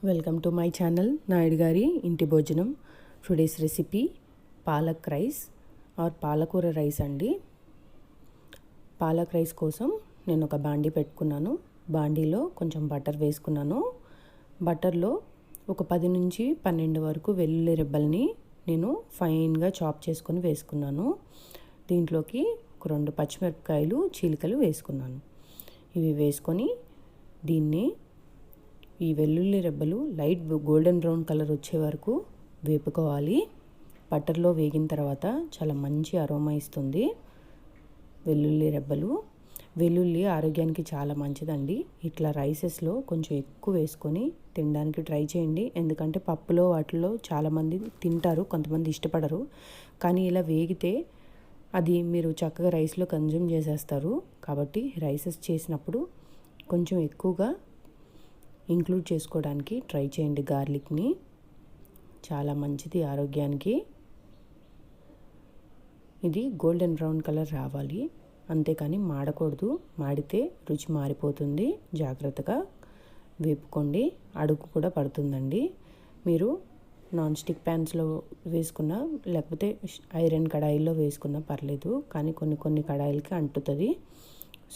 Welcome to my channel Naidu గారి ఇంటి భోజనం. Today's recipe palak rice or పాలకూర రైస్ అండి. పాలక్ రైస్ కోసం నేను ఒక బాండీ పెట్టుకున్నాను. బాండీలో కొంచెం బటర్ వేసుకున్నాను. బటర్లో ఒక 10 నుంచి 12 వరకు వెల్లుల్లి రెబ్బల్ని నేను ఫైన్గా చాప్ చేసుకొని వేసుకున్నాను. దీంట్లోకి ఒక 2 పచ్చిమిరపకాయలు చీలికలు వేసుకున్నాను. ఇవి వేసుకొని దీన్ని ఈ వెల్లుల్లి రెబ్బలు లైట్ గోల్డెన్ బ్రౌన్ కలర్ వచ్చే వరకు వేపుకోవాలి. బటర్లో వేగిన తర్వాత చాలా మంచి అరోమా ఇస్తుంది వెల్లుల్లి రెబ్బలు. వెల్లుల్లి ఆరోగ్యానికి చాలా మంచిదండి. ఇట్లా రైసెస్లో కొంచెం ఎక్కువ వేసుకొని తినడానికి ట్రై చేయండి. ఎందుకంటే పప్పులో వాటిలో చాలామంది తింటారు, కొంతమంది ఇష్టపడరు. కానీ ఇలా వేగితే అది మీరు చక్కగా రైస్లో కన్జ్యూమ్ చేసేస్తారు. కాబట్టి రైసెస్ చేసినప్పుడు కొంచెం ఎక్కువగా ఇంక్లూడ్ చేసుకోవడానికి ట్రై చేయండి. గార్లిక్ని చాలా మంచిది ఆరోగ్యానికి. ఇది గోల్డెన్ బ్రౌన్ కలర్ రావాలి, అంతేకాని మాడకూడదు. మాడితే రుచి మారిపోతుంది. జాగ్రత్తగా వేపుకోండి. అడుగు కూడా పడుతుందండి. మీరు నాన్ స్టిక్ ప్యాన్స్లో వేసుకున్నా లేకపోతే ఐరన్ కడాయిల్లో వేసుకున్నా పర్లేదు, కానీ కొన్ని కడాయిలకి అంటుతుంది.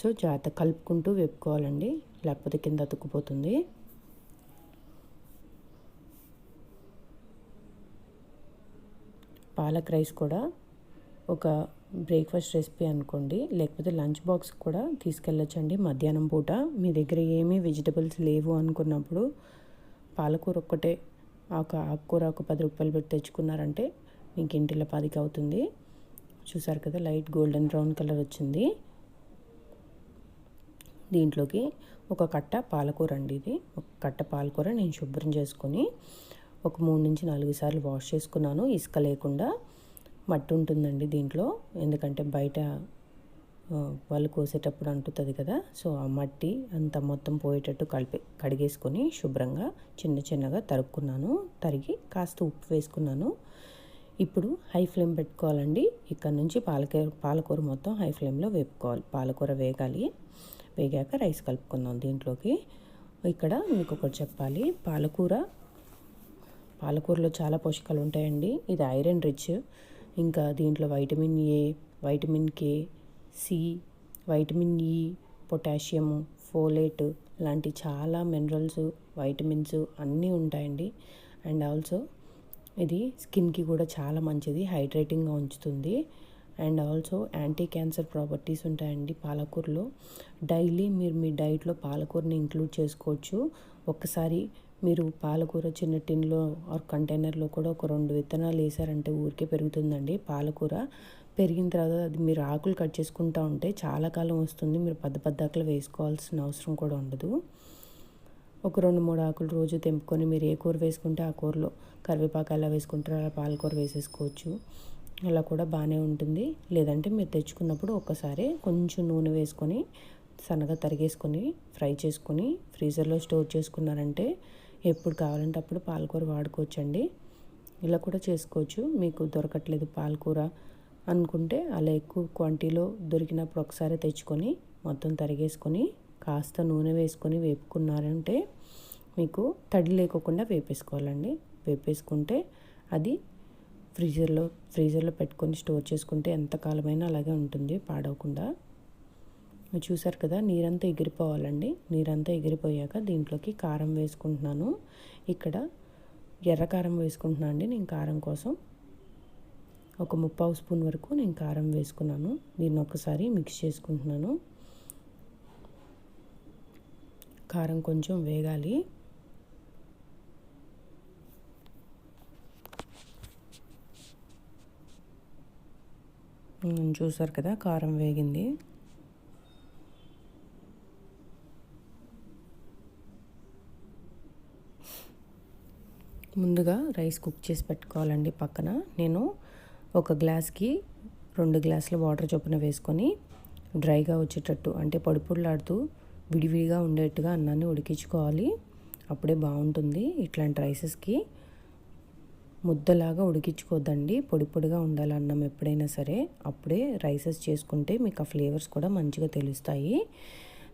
సో జాగ్రత్త కలుపుకుంటూ వేపుకోవాలండి, లేకపోతే కింద అతుక్కుపోతుంది. పాలక్ రైస్ కూడా ఒక బ్రేక్ఫాస్ట్ రెసిపీ అనుకోండి, లేకపోతే లంచ్ బాక్స్ కూడా తీసుకెళ్ళొచ్చండి. మధ్యాహ్నం పూట మీ దగ్గర ఏమీ వెజిటబుల్స్ లేవు అనుకున్నప్పుడు పాలకూర ఒక్కటే ఆకుకూర ఒక 10 రూపాయలు పెట్టి తెచ్చుకున్నారంటే మీకు ఇంటిలో 10కి అవుతుంది. చూసారు కదా, లైట్ గోల్డెన్ బ్రౌన్ కలర్ వచ్చింది. దీంట్లోకి ఒక కట్ట పాలకూర అండి. ఇది ఒక కట్ట పాలకూర నేను శుభ్రం చేసుకొని ఒక 3 నుంచి 4 సార్లు వాష్ చేసుకున్నాను. ఇసుక లేకుండా. మట్టి ఉంటుందండి దీంట్లో, ఎందుకంటే బయట వాళ్ళు కోసేటప్పుడు అంటుతుంది కదా. సో ఆ మట్టి అంతా మొత్తం పోయేటట్టు కడిగేసుకొని శుభ్రంగా చిన్నగా తరుక్కున్నాను. తరిగి కాస్త ఉప్పు వేసుకున్నాను. ఇప్పుడు హై ఫ్లేమ్ పెట్టుకోవాలండి. ఇక్కడ నుంచి పాలకూర మొత్తం హై ఫ్లేమ్లో వేపుకోవాలి. పాలకూర వేగాలి. వేగాక రైస్ కలుపుకుందాం దీంట్లోకి. ఇక్కడ మీకు ఒకటి చెప్పాలి, పాలకూరలో చాలా పోషకాలు ఉంటాయండి. ఇది ఐరన్ రిచ్. ఇంకా దీంట్లో vitamin A, vitamin K, C, vitamin E, potassium, folate లాంటి చాలా మినరల్స్, వైటమిన్స్ అన్నీ ఉంటాయండి. అండ్ ఆల్సో ఇది స్కిన్కి కూడా చాలా మంచిది, హైడ్రేటింగ్గా ఉంచుతుంది. And also anti cancer properties ఉంటాయండి పాలకూరలో. డైలీ మీరు మీ డైట్లో పాలకూరని ఇంక్లూడ్ చేసుకోవచ్చు. ఒక్కసారి మీరు పాలకూర చిన్న టిన్లో ఆర్ కంటైనర్లో కూడా ఒక 2 విత్తనాలు వేసారంటే ఊరికే పెరుగుతుందండి పాలకూర. పెరిగిన తర్వాత అది మీరు ఆకులు కట్ చేసుకుంటూ ఉంటే చాలా కాలం వస్తుంది. మీరు పెద్ద ఆకులు వేసుకోవాల్సిన అవసరం కూడా ఉండదు. ఒక 2-3 ఆకులు రోజు తెంపుకొని మీరు ఏ కూర వేసుకుంటే ఆ కూరలో కరివేపాకు ఎలా వేసుకుంటారో అలా పాలకూర వేసేసుకోవచ్చు. అలా కూడా బాగానే ఉంటుంది. లేదంటే మీరు తెచ్చుకున్నప్పుడు ఒక్కసారి కొంచెం నూనె వేసుకొని సన్నగా తరిగేసుకొని ఫ్రై చేసుకొని ఫ్రీజర్లో స్టోర్ చేసుకున్నారంటే ఎప్పుడు కావాలంటే అప్పుడు పాలకూర వాడుకోవచ్చండి. ఇలా కూడా చేసుకోవచ్చు. మీకు దొరకట్లేదు పాలకూర అనుకుంటే అలా ఎక్కువ క్వాంటిటీలో దొరికినప్పుడు ఒకసారి తెచ్చుకొని మొత్తం తరిగేసుకొని కాస్త నూనె వేసుకొని వేపుకున్నారంటే మీకు తడి లేకోకుండా వేపేసుకోవాలండి. వేపేసుకుంటే అది ఫ్రీజర్లో పెట్టుకొని స్టోర్ చేసుకుంటే ఎంతకాలమైనా అలాగే ఉంటుంది, పాడవకుండా. చూసారు కదా, నీరంతా ఎగిరిపోవాలండి. నీరంతా ఎగిరిపోయాక దీంట్లోకి కారం వేసుకుంటున్నాను. ఇక్కడ ఎర్ర కారం వేసుకుంటున్నాను అండి. నేను కారం కోసం ఒక 3/4 స్పూన్ వరకు నేను కారం వేసుకున్నాను. దీన్ని ఒకసారి మిక్స్ చేసుకుంటున్నాను. కారం కొంచెం వేగాలి. చూసారు కదా, కారం వేగింది. ముందుగా రైస్ కుక్ చేసి పెట్టుకోవాలండి పక్కన. నేను ఒక గ్లాస్కి 2 గ్లాసుల వాటర్ చొప్పున వేసుకొని డ్రైగా వచ్చేటట్టు, అంటే పొడిలాడుతూ విడివిడిగా ఉండేట్టుగా అన్నాన్ని ఉడికించుకోవాలి. అప్పుడే బాగుంటుంది. ఇట్లాంటి రైసెస్కి ముద్దలాగా ఉడికించుకోవద్దండి, పొడిగా ఉండాలి అన్నం ఎప్పుడైనా సరే. అప్పుడే రైసెస్ చేసుకుంటే మీకు ఆ ఫ్లేవర్స్ కూడా మంచిగా తెలుస్తాయి.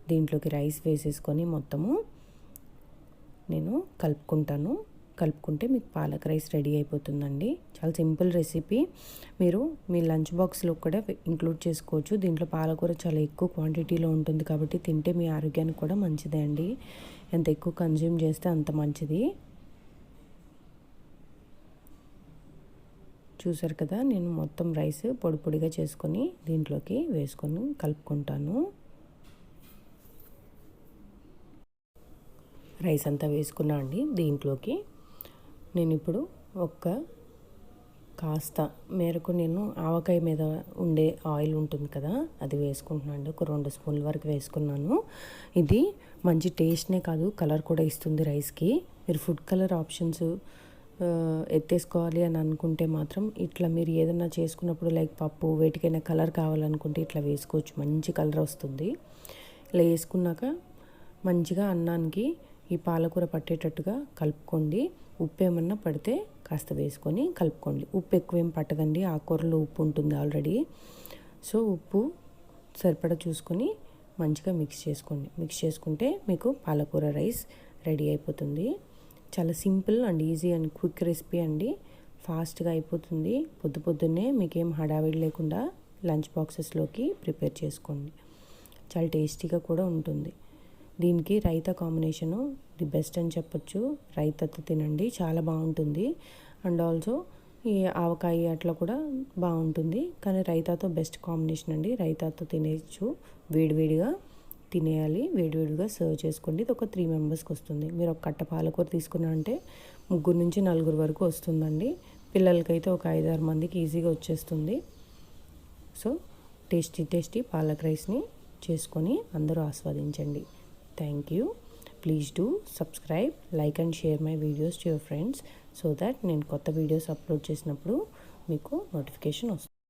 దీంట్లోకి రైస్ వేసేసుకొని మొత్తము నేను కలుపుకుంటే మీకు పాలక్ రైస్ రెడీ అయిపోతుందండి. చాలా సింపుల్ రెసిపీ. మీరు మీ లంచ్ బాక్స్లో కూడా ఇంక్లూడ్ చేసుకోవచ్చు. దీంట్లో పాలకూర చాలా ఎక్కువ క్వాంటిటీలో ఉంటుంది కాబట్టి తింటే మీ ఆరోగ్యానికి కూడా మంచిదే అండి. ఎంత ఎక్కువ కన్జ్యూమ్ చేస్తే అంత మంచిది. చూసారు కదా, నేను మొత్తం రైస్ పొడి పొడిగా చేసుకొని దీంట్లోకి వేసుకొని కలుపుకుంటాను. రైస్ అంతా వేసుకున్నా అండి. దీంట్లోకి నేను ఇప్పుడు కాస్త మేరకు నేను ఆవకాయ మీద ఉండే ఆయిల్ ఉంటుంది కదా, అది వేసుకుంటున్నాను. ఒక 2 స్పూన్ల వరకు వేసుకున్నాను. ఇది మంచి టేస్ట్నే కాదు, కలర్ కూడా ఇస్తుంది రైస్కి. మీరు ఫుడ్ కలర్ ఆప్షన్స్ ఎత్తేసుకోవాలి అని అనుకుంటే మాత్రం ఇట్లా మీరు ఏదైనా చేసుకున్నప్పుడు లైక్ పప్పు వేటికైనా కలర్ కావాలనుకుంటే ఇట్లా వేసుకోవచ్చు. మంచి కలర్ వస్తుంది. ఇలా వేసుకున్నాక మంచిగా అన్నానికి ఈ పాలకూర పట్టేటట్టుగా కలుపుకోండి. ఉప్పు ఏమన్నా పడితే కాస్త వేసుకొని కలుపుకోండి. ఉప్పు ఎక్కువేం పట్టదండి, ఆకుకూరలో ఉప్పు ఉంటుంది ఆల్రెడీ. సో ఉప్పు సరిపడా చూసుకొని మంచిగా మిక్స్ చేసుకోండి. మిక్స్ చేసుకుంటే మీకు పాలకూర రైస్ రెడీ అయిపోతుంది. చాలా simple and easy and quick recipe అండి. ఫాస్ట్గా అయిపోతుంది. పొద్దున్నే మీకేం హడావిడి లేకుండా లంచ్ బాక్సెస్లోకి ప్రిపేర్ చేసుకోండి. చాలా టేస్టీగా కూడా ఉంటుంది. దీనికి రైతా కాంబినేషను ది బెస్ట్ అని చెప్పొచ్చు. రైతాతో తినండి, చాలా బాగుంటుంది. అండ్ ఆల్సో ఈ ఆవకాయ అట్లా కూడా బాగుంటుంది. కానీ రైతాతో బెస్ట్ కాంబినేషన్ అండి. రైతాతో తినేయచ్చు. వేడివేడిగా తినేయాలి, వేడివేడిగా సర్వ్ చేసుకోండి. ఇది ఒక 3 మెంబర్స్కి వస్తుంది. మీరు ఒక కట్ట పాలకూర తీసుకున్నా అంటే 3 నుంచి 4 వరకు వస్తుందండి. పిల్లలకైతే ఒక 5-6 మందికి ఈజీగా వచ్చేస్తుంది. సో టేస్టీ పాలక్ రైస్ని చేసుకొని అందరూ ఆస్వాదించండి. Thank you. Please do subscribe, like and share my videos to your friends so that నేను కొత్త వీడియోస్ అప్లోడ్ చేసినప్పుడు మీకు నోటిఫికేషన్ వస్తుంది.